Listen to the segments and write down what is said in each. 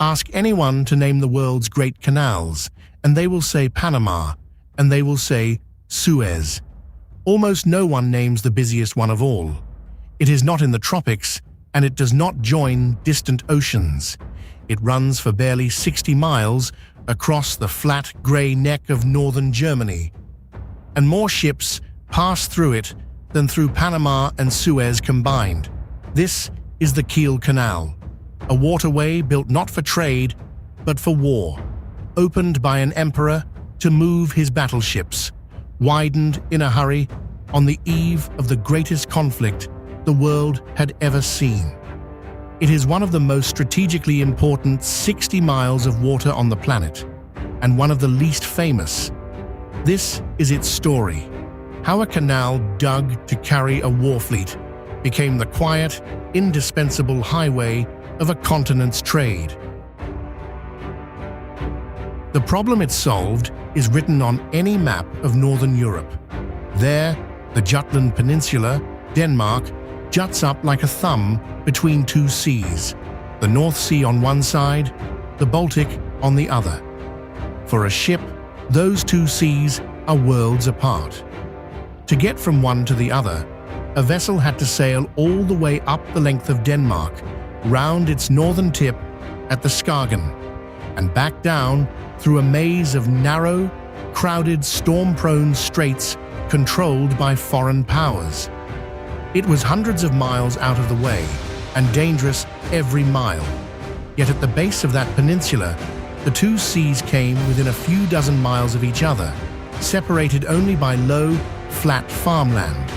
Ask anyone to name the world's great canals, and they will say Panama, and they will say Suez. Almost no one names the busiest one of all. It is not in the tropics, and it does not join distant oceans. It runs for barely 60 miles across the flat grey neck of northern Germany, and more ships pass through it than through Panama and Suez combined. This is the Kiel Canal, a waterway built not for trade, but for war, opened by an emperor to move his battleships, widened in a hurry on the eve of the greatest conflict the world had ever seen. It is one of the most strategically important 60 miles of water on the planet, and one of the least famous. This is its story: how a canal dug to carry a war fleet became the quiet, indispensable highway of a continent's trade. The problem it solved is written on any map of Northern Europe. There, the Jutland Peninsula, Denmark, juts up like a thumb between two seas, the North Sea on one side, the Baltic on the other. For a ship, those two seas are worlds apart. To get from one to the other, a vessel had to sail all the way up the length of Denmark, round its northern tip at the Skagen, and back down through a maze of narrow, crowded, storm-prone straits controlled by foreign powers. It was hundreds of miles out of the way, and dangerous every mile. Yet at the base of that peninsula, the two seas came within a few dozen miles of each other, separated only by low, flat farmland.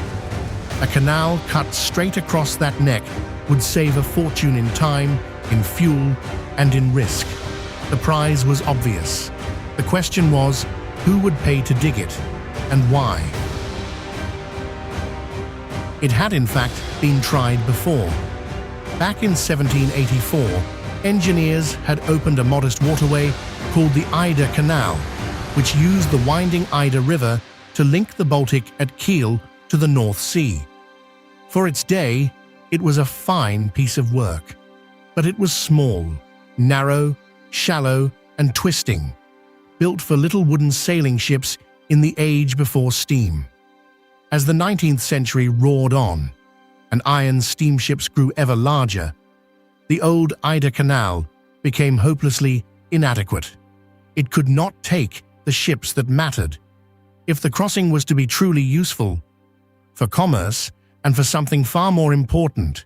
A canal cut straight across that neck would save a fortune in time, in fuel, and in risk. The prize was obvious. The question was, who would pay to dig it, and why? It had in fact been tried before. Back in 1784, engineers had opened a modest waterway called the Eider Canal, which used the winding Eider River to link the Baltic at Kiel to the North Sea. For its day, it was a fine piece of work, but it was small, narrow, shallow, and twisting, built for little wooden sailing ships in the age before steam. As the 19th century roared on, and iron steamships grew ever larger, the old Eider Canal became hopelessly inadequate. It could not take the ships that mattered. If the crossing was to be truly useful for commerce and for something far more important,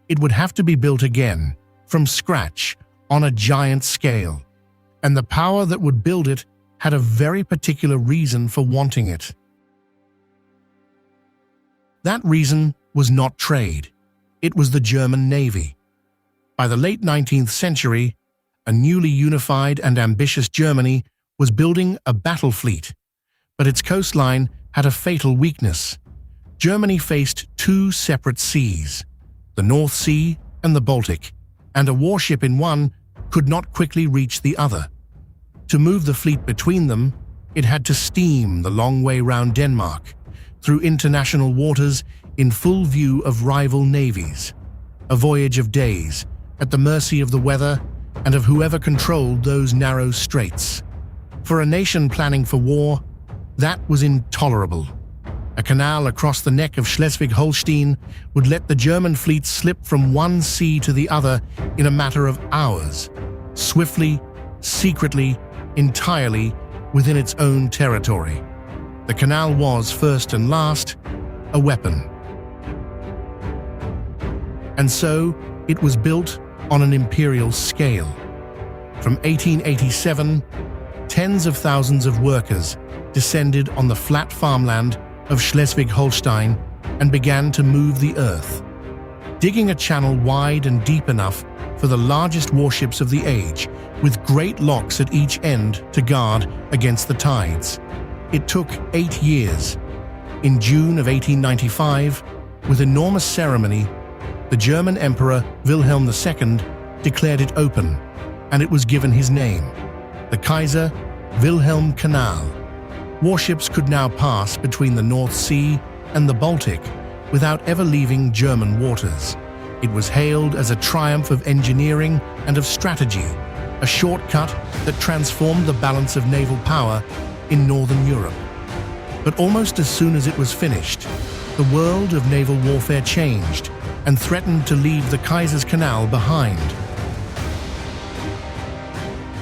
it would have to be built again, from scratch, on a giant scale. And the power that would build it had a very particular reason for wanting it. That reason was not trade. It was the German Navy. By the late 19th century, a newly unified and ambitious Germany was building a battle fleet, but its coastline had a fatal weakness. Germany faced two separate seas, the North Sea and the Baltic, and a warship in one could not quickly reach the other. To move the fleet between them, it had to steam the long way round Denmark, through international waters in full view of rival navies. A voyage of days, at the mercy of the weather and of whoever controlled those narrow straits. For a nation planning for war, that was intolerable. A canal across the neck of Schleswig-Holstein would let the German fleet slip from one sea to the other in a matter of hours, swiftly, secretly, entirely within its own territory. The canal was, first and last, a weapon. And so, it was built on an imperial scale. From 1887, tens of thousands of workers descended on the flat farmland of Schleswig-Holstein and began to move the earth, digging a channel wide and deep enough for the largest warships of the age, with great locks at each end to guard against the tides. It took 8 years. In June of 1895, with enormous ceremony, the German Emperor Wilhelm II declared it open, and it was given his name, the Kaiser Wilhelm Canal. Warships could now pass between the North Sea and the Baltic without ever leaving German waters. It was hailed as a triumph of engineering and of strategy, a shortcut that transformed the balance of naval power in northern Europe. But almost as soon as it was finished, the world of naval warfare changed and threatened to leave the Kaiser's Canal behind.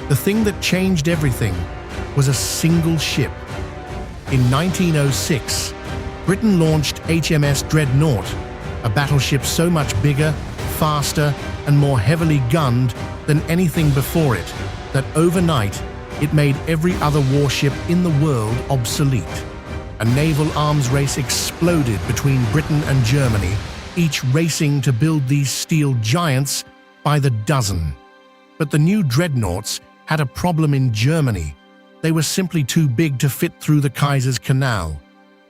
The thing that changed everything was a single ship. In 1906, Britain launched HMS Dreadnought, a battleship so much bigger, faster, and more heavily gunned than anything before it, that overnight it made every other warship in the world obsolete. A naval arms race exploded between Britain and Germany, each racing to build these steel giants by the dozen. But the new dreadnoughts had a problem in Germany. They were simply too big to fit through the Kaiser's Canal.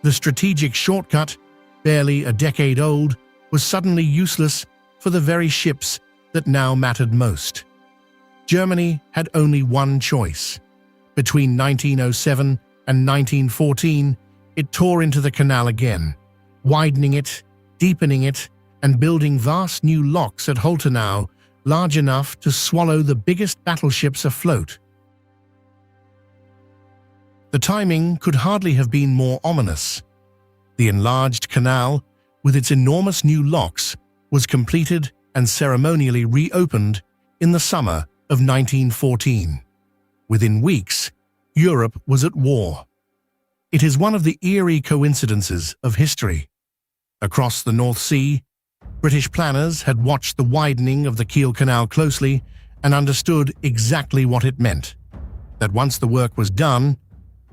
The strategic shortcut, barely a decade old, was suddenly useless for the very ships that now mattered most. Germany had only one choice. Between 1907 and 1914, it tore into the canal again, widening it, deepening it, and building vast new locks at Holtenau, large enough to swallow the biggest battleships afloat. The timing could hardly have been more ominous. The enlarged canal, with its enormous new locks, was completed and ceremonially reopened in the summer of 1914. Within weeks, Europe was at war. It is one of the eerie coincidences of history. Across the North Sea, British planners had watched the widening of the Kiel Canal closely and understood exactly what it meant. That once the work was done,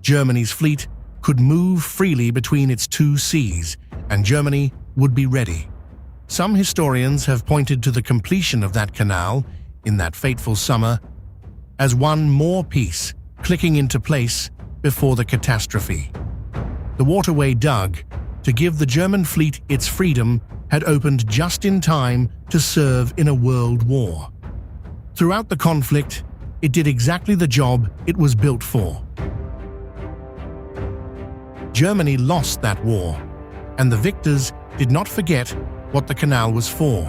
Germany's fleet could move freely between its two seas, and Germany would be ready. Some historians have pointed to the completion of that canal, in that fateful summer, as one more piece clicking into place before the catastrophe. The waterway dug to give the German fleet its freedom had opened just in time to serve in a world war. Throughout the conflict, it did exactly the job it was built for. Germany lost that war, and the victors did not forget what the canal was for.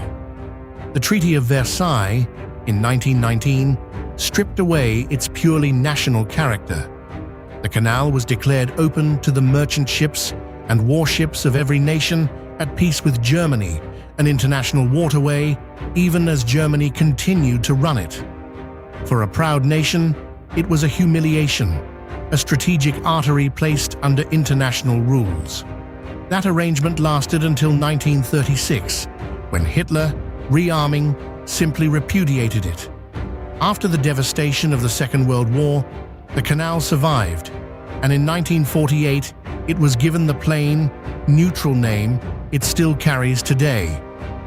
The Treaty of Versailles, in 1919, stripped away its purely national character. The canal was declared open to the merchant ships and warships of every nation at peace with Germany, an international waterway, even as Germany continued to run it. For a proud nation, it was a humiliation, a strategic artery placed under international rules. That arrangement lasted until 1936, when Hitler, rearming, simply repudiated it. After the devastation of the Second World War, the canal survived, and in 1948 it was given the plain, neutral name it still carries today,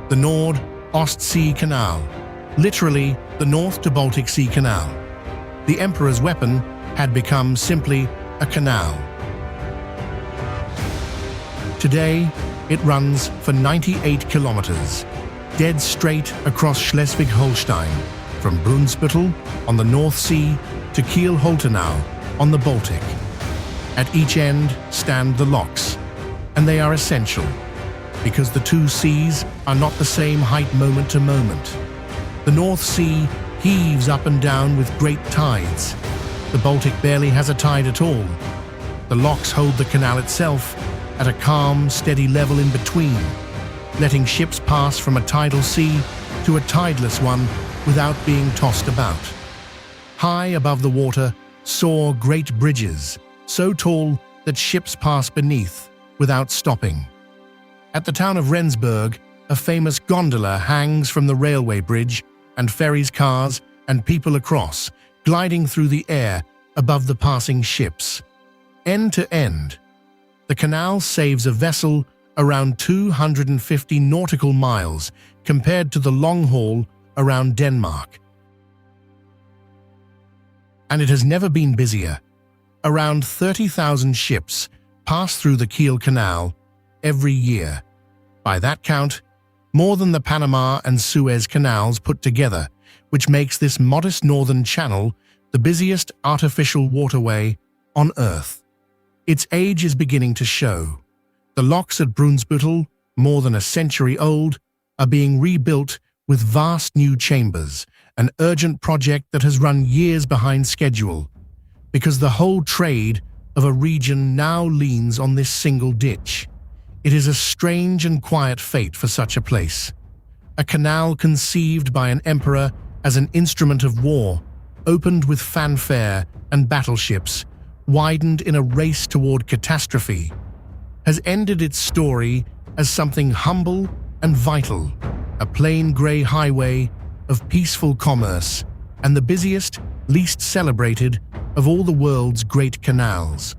the Nord-Ostsee-Kanal, literally the North to Baltic Sea Canal. The Emperor's weapon had become simply a canal. Today, it runs for 98 kilometers, dead straight across Schleswig-Holstein, from Brunsbüttel on the North Sea to Kiel Holtenau on the Baltic. At each end stand the locks, and they are essential, because the two seas are not the same height moment to moment. The North Sea heaves up and down with great tides. The Baltic barely has a tide at all. The locks hold the canal itself at a calm, steady level in between, letting ships pass from a tidal sea to a tideless one without being tossed about. High above the water soar great bridges, so tall that ships pass beneath without stopping. At the town of Rendsburg, a famous gondola hangs from the railway bridge and ferries cars and people across, gliding through the air above the passing ships. End to end, the canal saves a vessel around 250 nautical miles compared to the long haul around Denmark. And it has never been busier. Around 30,000 ships pass through the Kiel Canal every year. By that count, more than the Panama and Suez canals put together, which makes this modest northern channel the busiest artificial waterway on Earth. Its age is beginning to show. The locks at Brunsbüttel, more than a century old, are being rebuilt with vast new chambers, an urgent project that has run years behind schedule, because the whole trade of a region now leans on this single ditch. It is a strange and quiet fate for such a place. A canal conceived by an emperor as an instrument of war, opened with fanfare and battleships, widened in a race toward catastrophe, has ended its story as something humble and vital, a plain grey highway of peaceful commerce, and the busiest, least celebrated of all the world's great canals.